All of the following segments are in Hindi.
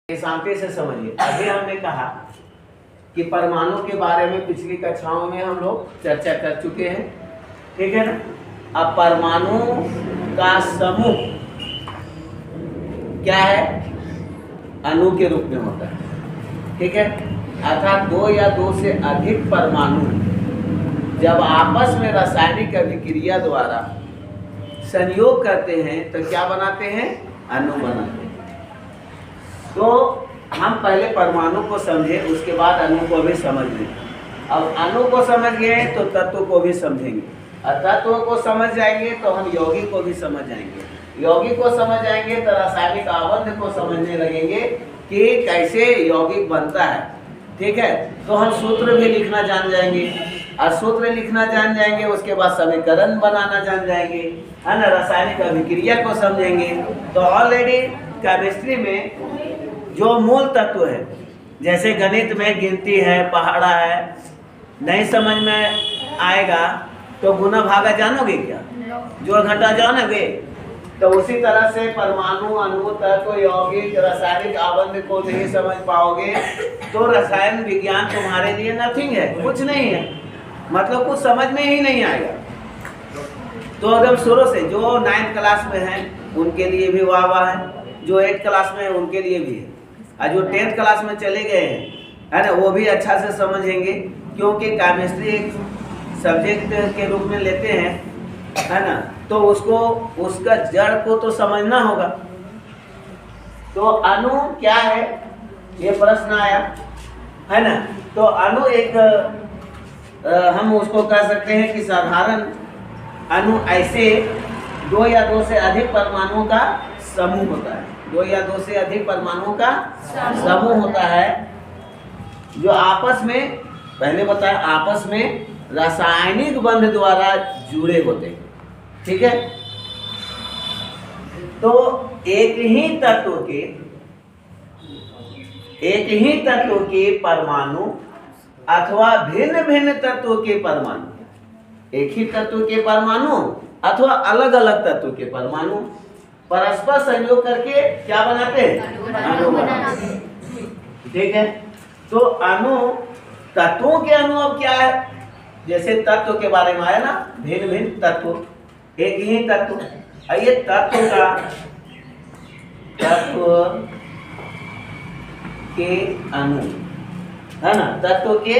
शांति से समझिए। अभी हमने कहा कि परमाणु के बारे में पिछली कक्षाओं में हम लोग चर्चा कर चुके हैं, ठीक है ना। अब परमाणु का समूह क्या है? अणु के रूप में होता है, ठीक है। अर्थात दो या दो से अधिक परमाणु जब आपस में रासायनिक अभिक्रिया द्वारा संयोग करते हैं तो क्या बनाते हैं? अणु बनाते हैं। तो हम पहले परमाणु को समझे, उसके बाद अणु को भी समझ लें। अब अणु को समझ गए तो तत्व को भी समझेंगे, और तत्व को समझ जाएंगे तो हम यौगिक को भी समझ जाएंगे। यौगिक को समझ जाएंगे तो रासायनिक आबंध को समझने लगेंगे कि कैसे यौगिक बनता है, ठीक है। तो हम सूत्र भी लिखना जान जाएंगे, और सूत्र लिखना जान जाएंगे उसके बाद समीकरण बनाना जान जाएंगे, है ना। रासायनिक अभिक्रिया को समझेंगे। तो ऑलरेडी केमिस्ट्री में जो मूल तत्व है, जैसे गणित में गिनती है, पहाड़ा है, नहीं समझ में आएगा तो गुना भागा जानोगे क्या? जोड़ घटा जानोगे? तो उसी तरह से परमाणु, अणु, तत्व, यौगिक, रासायनिक आबंध को नहीं समझ पाओगे तो रसायन विज्ञान तुम्हारे लिए नथिंग है, कुछ नहीं है, मतलब कुछ समझ में ही नहीं आएगा। तो अगर शुरू से जो 9th क्लास में है उनके लिए भी वाह वाह है, जो 8th क्लास में है उनके लिए भी है, और जो 10th क्लास में चले गए हैं, है ना, वो भी अच्छा से समझेंगे, क्योंकि केमिस्ट्री एक सब्जेक्ट के रूप में लेते हैं, है ना। तो उसको उसका जड़ को तो समझना होगा। तो अणु क्या है, ये प्रश्न आया, है ना। तो अणु एक हम उसको कह सकते हैं कि साधारण अणु ऐसे दो या दो से अधिक परमाणुओं का समूह होता है। दो या दो से अधिक परमाणुओं का समूह होता है जो आपस में, पहले बताया, आपस में रासायनिक बंध द्वारा जुड़े होते हैं, ठीक है। तो एक ही तत्व के परमाणु अथवा भिन्न भिन्न तत्वों के परमाणु, एक ही तत्व के परमाणु अथवा अलग अलग तत्व के परमाणु परस्पर संयोग करके क्या बनाते हैं? अणु बनाते हैं, ठीक है। तो अणु, तत्वों के अणु अब क्या है? जैसे तत्व के बारे में आया ना, भिन्न भिन्न तत्व, एक ही तत्व, ये तत्व के अणु, है ना, तत्व के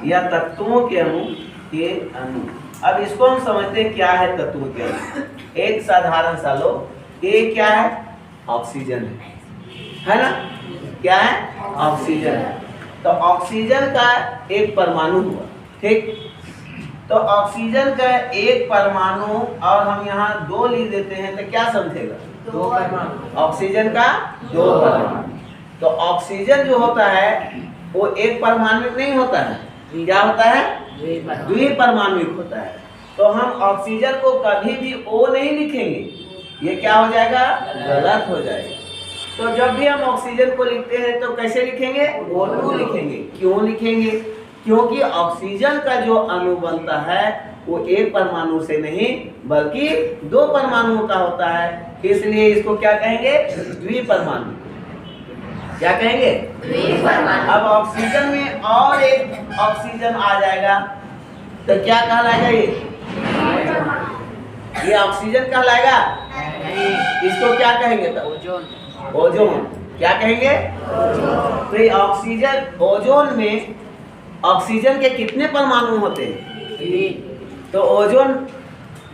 या तत्वों के अणु के अणु। अब इसको हम समझते हैं क्या है तत्व के अणु। एक साधारण सा लो, ये क्या है? ऑक्सीजन है ना। क्या है? ऑक्सीजन है। तो ऑक्सीजन का एक परमाणु हुआ, ठीक। तो ऑक्सीजन का एक परमाणु, और हम यहाँ दो लिख देते हैं तो क्या समझेगा? दो परमाणु। ऑक्सीजन का दो परमाणु। तो ऑक्सीजन जो होता है वो एक परमाणु नहीं होता है, क्या होता है? द्विपरमाणुक होता है। तो हम ऑक्सीजन को कभी भी O नहीं लिखेंगे, ये क्या हो जाएगा? गलत हो जाएगा। तो जब भी हम ऑक्सीजन को लिखते हैं तो कैसे लिखेंगे? O2 लिखेंगे। क्यों लिखेंगे? क्योंकि ऑक्सीजन का जो अणु बनता है वो एक परमाणु से नहीं बल्कि दो परमाणुओं का होता है, इसलिए इसको क्या कहेंगे? द्विपरमाणु। क्या कहेंगे? द्विपरमाणु। अब ऑक्सीजन में और एक ऑक्सीजन आ जाएगा तो क्या कहलाएगा? ये ऑक्सीजन कहलाएगा? इसको क्या कहेंगे तब? ओजोन। क्या कहेंगे? तो ये ऑक्सीजन, ओजोन में ऑक्सीजन के कितने परमाणु होते हैं? तो ओजोन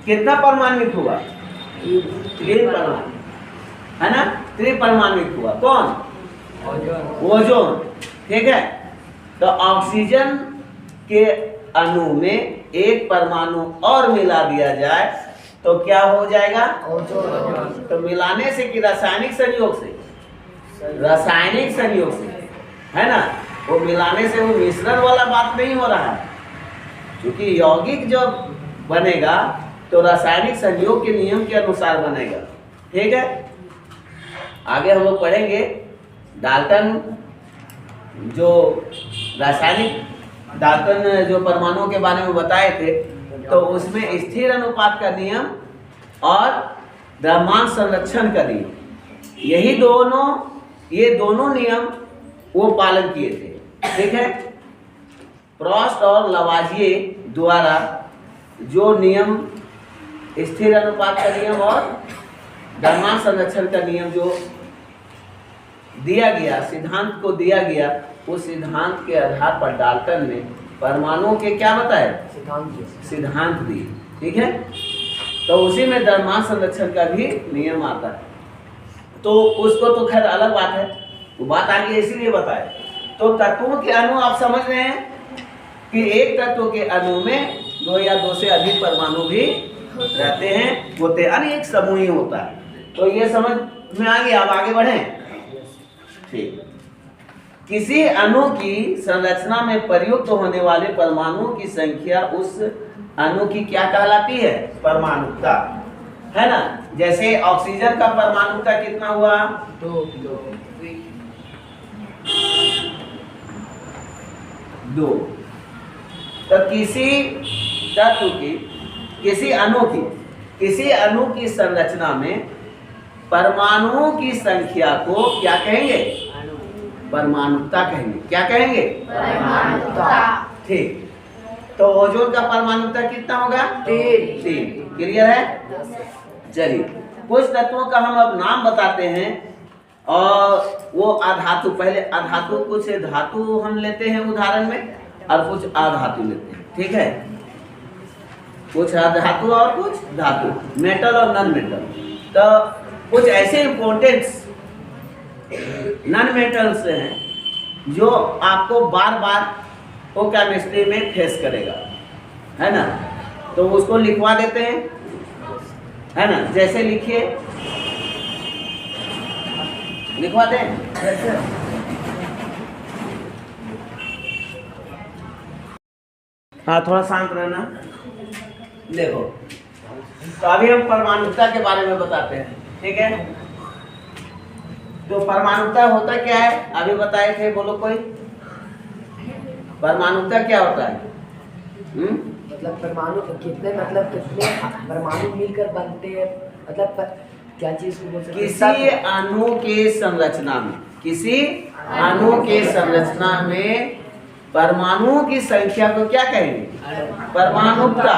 कितना परमाणुक हुआ? 3 परमाणु, है ना, 3 परमाणुक हुआ। कौन? ओजोन, ठीक है। तो ऑक्सीजन के अणु में एक परमाणु और मिला दिया जाए तो क्या हो जाएगा? ओजोन। तो मिलाने से कि रासायनिक संयोग से? रासायनिक संयोग से, है ना। वो मिलाने से, वो मिश्रण वाला बात नहीं हो रहा है, क्योंकि यौगिक जब बनेगा तो रासायनिक संयोग के नियम के अनुसार बनेगा, ठीक है। आगे हम लोग पढ़ेंगे डाल्टन, जो रासायनिक डाल्टन जो परमाणुओं के बारे में बताए थे, तो उसमें स्थिर अनुपात का नियम और द्रव्यमान संरक्षण का नियम, यही दोनों ये दोनों नियम वो पालन किए थे। ठीक है, प्रोस्ट और लवाजिये द्वारा जो नियम स्थिर अनुपात का नियम और द्रव्यमान संरक्षण का नियम जो दिया गया, सिद्धांत को दिया गया, उस सिद्धांत के आधार पर डाल्टन ने परमाणुओं के क्या बताए, सिद्धांत दिए। ठीक है, तो उसी में द्रव्यमान संरक्षण का भी नियम आता है। तो उसको तो खैर अलग बात है, वो बात आगे इसीलिए बताए। तो तत्वों के अणु आप समझ रहे हैं कि एक तत्व के अणु में 2 या 2 से अधिक परमाणु भी रहते हैं, होते हैं, यानी एक समूह ही होता है। तो ये समझ में आ गया। अब आगे बढ़ें। ठीक, किसी अणु की संरचना में प्रयुक्त होने वाले परमाणुओं की संख्या उस अणु की क्या कहलाती है, परमाणुकता, है ना। जैसे ऑक्सीजन का परमाणुकता कितना हुआ, 2। तो किसी तत्व की, किसी अणु की संरचना में परमाणुओं की संख्या को क्या कहेंगे, परमाणुकता कहेंगे। क्या कहेंगे, परमाणुकता। ठीक, तो ओजोन का परमाणुकता कितना होगा, 3। क्लियर है। चलिए, कुछ तत्वों का हम अब नाम बताते हैं और वो अधातु, पहले अधातु, कुछ धातु हम लेते हैं उदाहरण में और कुछ अधातु लेते हैं। ठीक है, कुछ अधातु और कुछ धातु, मेटल और नॉन मेटल। तो कुछ ऐसे इंपॉर्टेंट्स नॉन मेटल्स हैं जो आपको बार बार वो केमिस्ट्री में फेस करेगा, है ना। तो उसको लिखवा देते हैं, है ना। जैसे लिखिए, लिखवा दें। हाँ, थोड़ा शांत रहना। देखो, तो अभी हम परमाणुकता के बारे में बताते हैं। ठीक है, तो परमाणुकता होता क्या है, अभी बताए थे, बोलो कोई। परमाणुकता क्या होता है? मतलब परमाणु कितने, मतलब कितने परमाणु मिलकर बनते हैं, मतलब क्या चीज को बोल सकते हैं? किसी अणु के संरचना में, किसी अणु के संरचना में परमाणुओं की संख्या को क्या कहेंगे, परमाणुकता।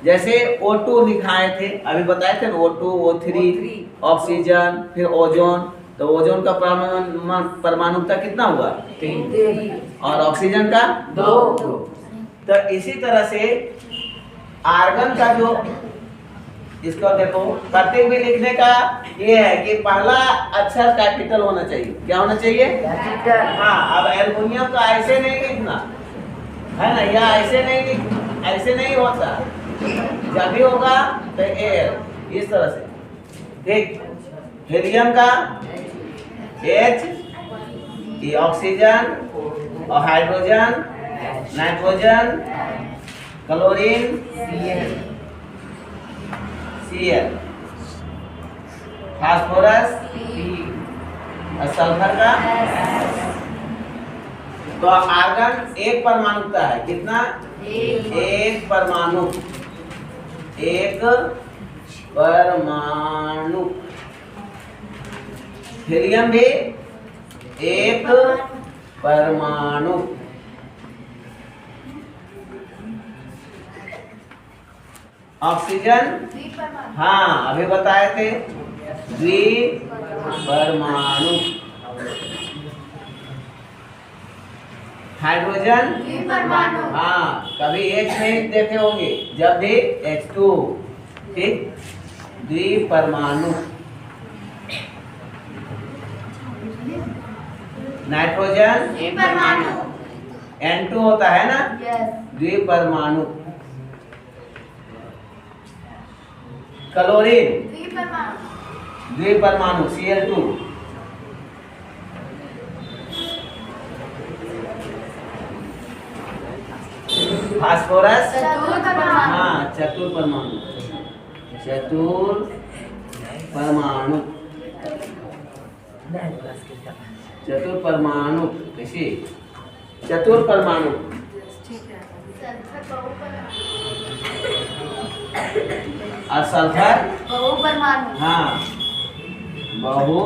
जैसे O2 लिखाए थे, अभी बताए थे ना, O2, O3, ऑक्सीजन, फिर ओजोन। तो ओजोन का परमाणुकता कितना हुआ, 3, और ऑक्सीजन का 2। तो इसी तरह से आर्गन का जो, इसको देखो, प्रत्येक भी लिखने का ये है कि पहला अक्षर कैपिटल होना चाहिए। क्या होना चाहिए, कैपिटल। हाँ, अब एल्युमिनियम का ऐसे नहीं लिखना, है ना, या ऐसे नहीं, ऐसे नहीं होता। जब भी होगा तो एयर, इस तरह से। ठीक, हीलियम का H, ये ऑक्सीजन और hydrogen, nitrogen, chlorine, Cl, phosphorus, और सल्फर का। तो आर्गन एक परमाणुकता है, कितना, एक परमाणु, एक परमाणु। हीलियम भी एक परमाणु। ऑक्सीजन, हाँ, अभी बताए थे, द्विपरमाणु। हाइड्रोजन, हाँ, कभी H नहीं देखे होंगे, जब भी H2। ठीक, द्विपरमाणु। नाइट्रोजन, N2 होता है ना, द्विपरमाणु। Chlorine, द्विपरमाणु, Cl2। फास्फोरस, हाँ, चतुर्परमाणु, चतुर्परमाणु। चतुर्परमाणु कैसे, चतुर्परमाणु। और सल्फर, बहुपरमाणु। हाँ, बहु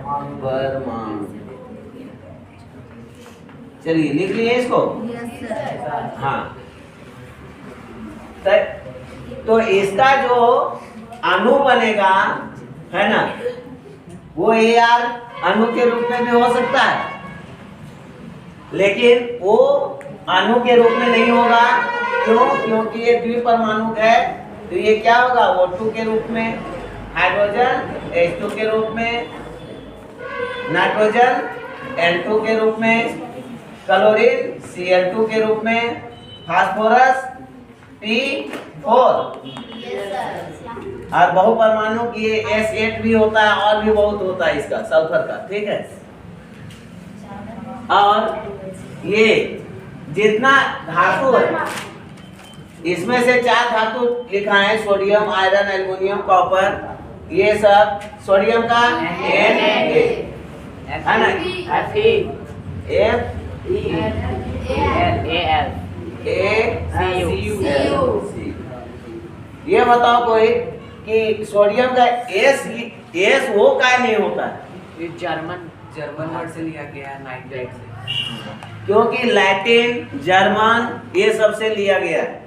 परमाणु। चलिए लिख लिए इसको। हाँ, तो इसका जो अणु बनेगा है ना, वो AR अणु के रूप में भी हो सकता है, लेकिन वो अणु के रूप में नहीं होगा। क्यों? क्योंकि ये द्विपरमाणु है, तो ये क्या होगा, O2 के रूप में, हाइड्रोजन H2 के रूप में, नाइट्रोजन N2 के रूप में, क्लोरीन Cl2 के रूप में, फास्फोरस P4, और बहुपरमाणु की ये S8 भी होता है, और भी बहुत होता है इसका, सल्फर का। ठीक है, और ये जितना धातु है, इसमें से 4 धातु लिखा है, सोडियम, आयरन, एल्युमिनियम, कॉपर, ये सब सोडियम का Na है ना, FeAl ये बताओ कोई कि सोडियम का एस वो काय नहीं होता है? ये जर्मन वर्ड से लिया गया है, नाइट्राइट से, क्योंकि लैटिन, जर्मन ये सब से लिया गया है,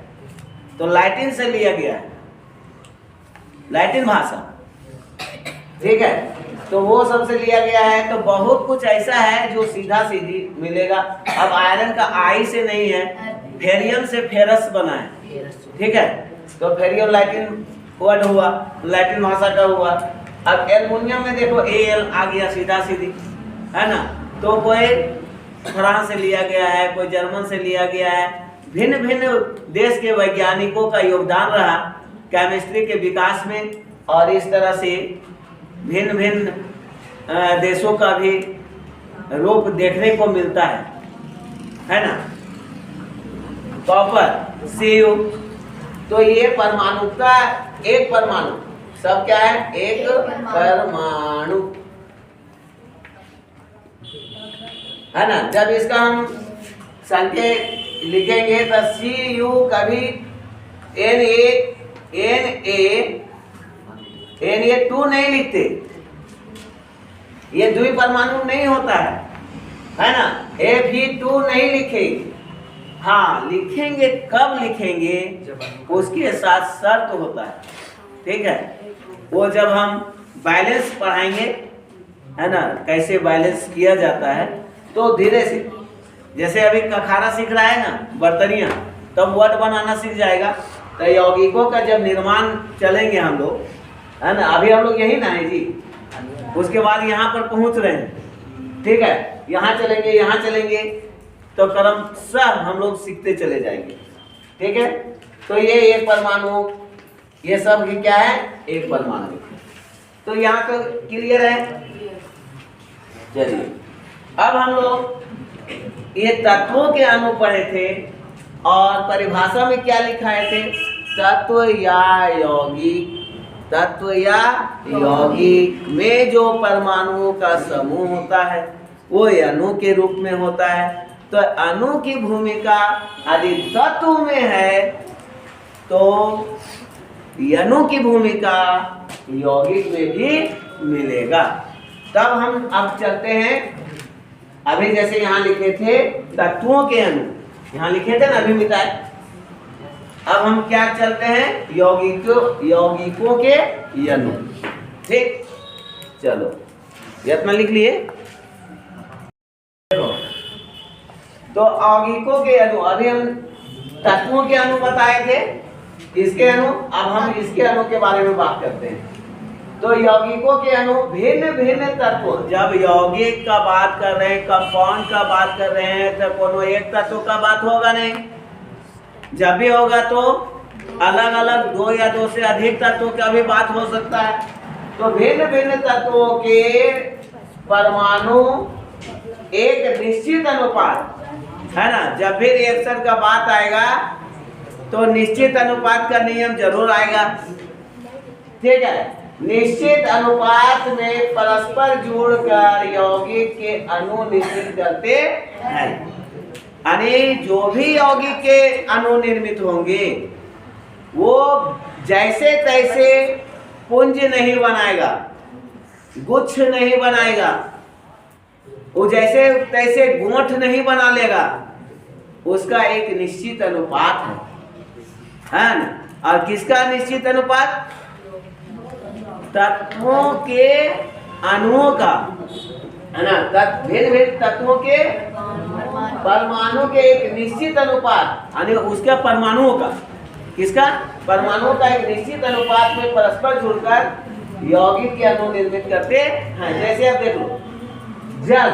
तो लैटिन से लिया गया है, लैटिन भाषा। ठीक है, तो वो सबसे लिया गया है। तो बहुत कुछ ऐसा है जो सीधा सीधी मिलेगा। अब आयरन का आई से नहीं है, फेरियम से फेरस बना है। ठीक है, तो फेरियम लैटिन वर्ड हुआ, लैटिन भाषा का हुआ। अब एल्युमिनियम में देखो Al आ गया सीधा सीधी, है ना, तो कोई फ्रांस से लिया गया है, कोई जर्मन से लिया गया है। भिन्न भिन्न देश के वैज्ञानिकों का योगदान रहा केमिस्ट्री के विकास में, और इस तरह से भिन्न भिन्न देशों का भी रूप देखने को मिलता है ना। कॉपर Cu, तो ये परमाणु का एक परमाणु, सब क्या है, एक परमाणु, है ना। जब इसका हम संख्या लिखेंगे तो Cu कभी Na2 नहीं लिखते, ये द्विपरमाणु नहीं होता है ना। Fe2 नहीं लिखेंगे, हाँ लिखेंगे, कब लिखेंगे, उसके साथ शर्त होता है। ठीक है, वो जब हम बैलेंस पढ़ाएंगे, है ना, कैसे बैलेंस किया जाता है, तो धीरे से, जैसे अभी कखारा सीख रहा है ना, बर्तनिया, तब वर्ड बनाना सीख जाएगा। तो यौगिकों का जब निर्माण चलेंगे हम लोग, है ना, अभी हम लोग यही ना है जी, उसके बाद यहाँ पर पहुँच रहे हैं। ठीक है, यहाँ चलेंगे, यहाँ चलेंगे, तो क्रमशः हम लोग सीखते चले जाएंगे। ठीक है, तो ये एक परमाणु, ये सब की क्या है, एक परमाणु। तो यहाँ तो क्लियर है। चलिए, अब हम लोग ये तत्वों के अणु पढ़े थे, और परिभाषा में क्या लिखाए थे, तत्व या यौगिक। तत्व या यौगिक में जो परमाणुओं का समूह होता है वो अणु के रूप में होता है। तो अणु की भूमिका यदि तत्व में है तो अणु की भूमिका यौगिक में भी मिलेगा। तब हम अब चलते हैं, अभी जैसे यहाँ लिखे थे तत्वों के अणु, यहाँ लिखे थे ना अभी मिटाए। अब हम क्या चलते हैं, यौगिकों के अणु। ठीक, चलो ये अपना लिख लिए। तो यौगिकों के अणु, अभी हम तत्वों के अणु बताए थे, इसके अणु, अब हम इसके अणु के बारे में बात करते हैं। तो यौगिकों के अणु भिन्न भिन्न तत्व, जब यौगिक का बात कर रहे हैं, कंपाउंड का बात कर रहे हैं, तो कोनो एक तत्व का बात होगा नहीं। जब भी होगा तो अलग अलग 2 या 2 से अधिक तत्वों का भी बात हो सकता है। तो भिन्न भिन्न तत्वों के परमाणु एक निश्चित अनुपात, है ना, जब भी रिएक्शन का बात आएगा तो निश्चित अनुपात का नियम जरूर आएगा। ठीक है, निश्चित अनुपात में परस्पर जोड़कर यौगिक के अणु निर्मित करते हैं। यानी जो भी यौगिक के अणु निर्मित होंगे वो जैसे तैसे पुंज नहीं बनाएगा, गुच्छ नहीं बनाएगा, वो जैसे तैसे गुंठ नहीं बना लेगा, उसका एक निश्चित अनुपात है ना। और किसका निश्चित अनुपात? तत्वों के अणुओं का, है ना। भेद भेद तत्वों के परमाणु के एक निश्चित अनुपात, यानी उसके परमाणुओं का, किसका? परमाणुओं का एक निश्चित अनुपात में परस्पर जुड़कर यौगिक के अणु निर्मित करते हैं। जैसे आप देख लो जल,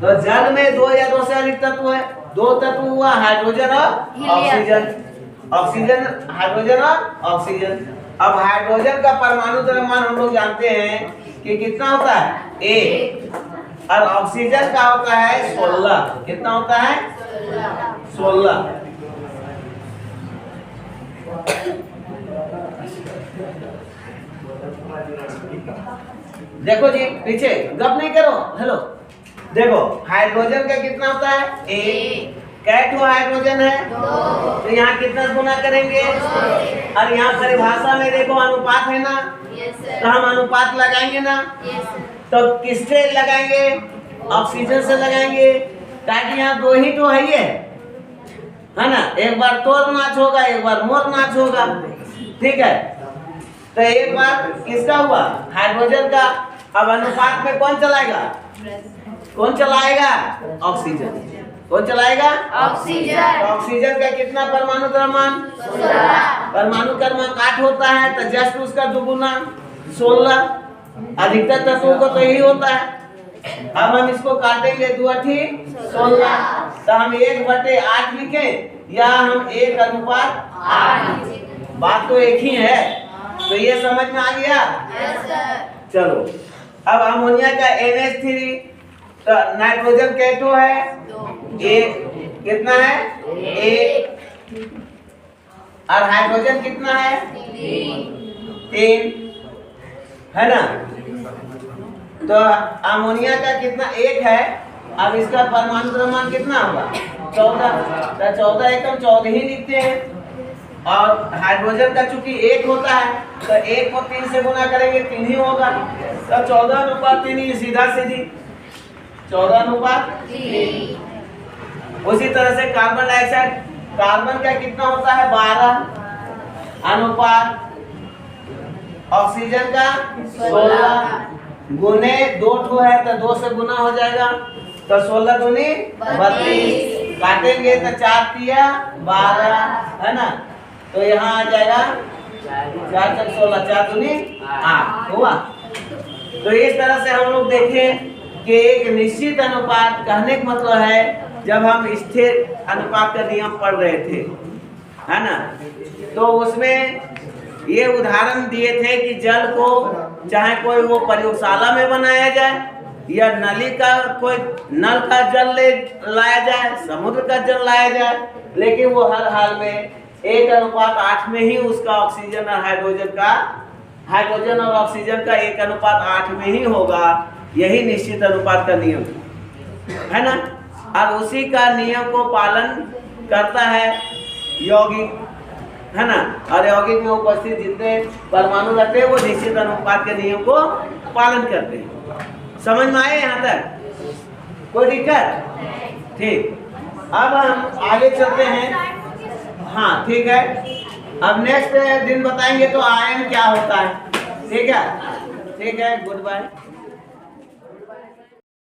तो जल में 2 या 2 से अधिक तत्व है। 2 तत्व हुआ हाइड्रोजन और ऑक्सीजन, ऑक्सीजन हाइड्रोजन और ऑक्सीजन। अब हाइड्रोजन का परमाणु द्रव्यमान हम लोग जानते हैं कि कितना होता है? 1। और ऑक्सीजन का होता है 16। कितना होता है? 16। देखो जी पीछे गप नहीं करो, हेलो। देखो हाइड्रोजन का कितना होता है? 1। कैट हाइड्रोजन है 2, तो यहाँ कितना गुना करेंगे? और यहाँ परिभाषा में देखो अनुपात है ना, तो हम अनुपात लगाएंगे ना, तो किससे लगाएंगे? ऑक्सीजन से लगाएंगे, ताकि यहाँ 2 ही तो है ना। एक बार तोड़ नाच होगा, एक बार मोर नाच होगा, ठीक है। तो एक बार किसका हुआ? हाइड्रोजन का। अब अनुपात में कौन चलाएगा? कौन चलाएगा? ऑक्सीजन। कौन चलाएगा? ऑक्सीजन। तो ऑक्सीजन का कितना परमाणु द्रव्यमान? 16। परमाणु क्रमांक 8 होता है, तो जस्ट उसका दुगुना 16। अधिकतर तत्वों को तो यही होता है। अब हम इसको काटेंगे 2 अठी 16, तो हम 1/8 लिखें या हम 1:8? बात तो एक ही है, तो ये समझ में आ गया? चलो अब अमोनिया का NH3, तो नाइट्रोजन कैटो है 1, कितना है? 1। और हाइड्रोजन कितना है? 3, है ना। तो अमोनिया का कितना? 1 है। अब इसका परमाणु द्रव्यमान कितना होगा? 14। तो 14 एकम 14 ही लिखते हैं। और हाइड्रोजन का चूंकि 1 होता है, तो 1 को 3 से गुना करेंगे 3 ही होगा, तो 14:3 ही सीधा सीधी 14:3। उसी तरह से कार्बन डाइऑक्साइड, कार्बन का कितना होता है? 12 अनुपात ऑक्सीजन का 16 गुने 2 है, तो 2 से गुना हो जाएगा, तो 16 दूनी 32। काटेंगे तो 4 तिया 12, है ना। तो यहाँ आ जाएगा 4 × 16, 4 दूनी 8 हुआ। तो इस तरह से हम लोग देखें कि एक निश्चित अनुपात, कहने का मतलब है जब हम स्थिर अनुपात का नियम पढ़ रहे थे, है ना, तो उसमें ये उदाहरण दिए थे कि जल को चाहे कोई वो प्रयोगशाला में बनाया जाए या नली का कोई नल का जल ले लाया जाए, समुद्र का जल लाया जाए, लेकिन वो हर हाल में 1:8 में ही उसका ऑक्सीजन और हाइड्रोजन और ऑक्सीजन का 1:8 में ही होगा। यही निश्चित अनुपात का नियम है ना। और उसी का नियम को पालन करता है यौगिक, है ना। और यौगिक में उपस्थित जितने परमाणु रहते हैं वो निश्चित अनुपात के नियम को पालन करते हैं। समझ में आए यहाँ तक? कोई दिक्कत? ठीक। अब हम आगे चलते हैं। हाँ ठीक है, अब नेक्स्ट दिन बताएंगे तो आयन क्या होता है। ठीक है, ठीक है, गुड बाय।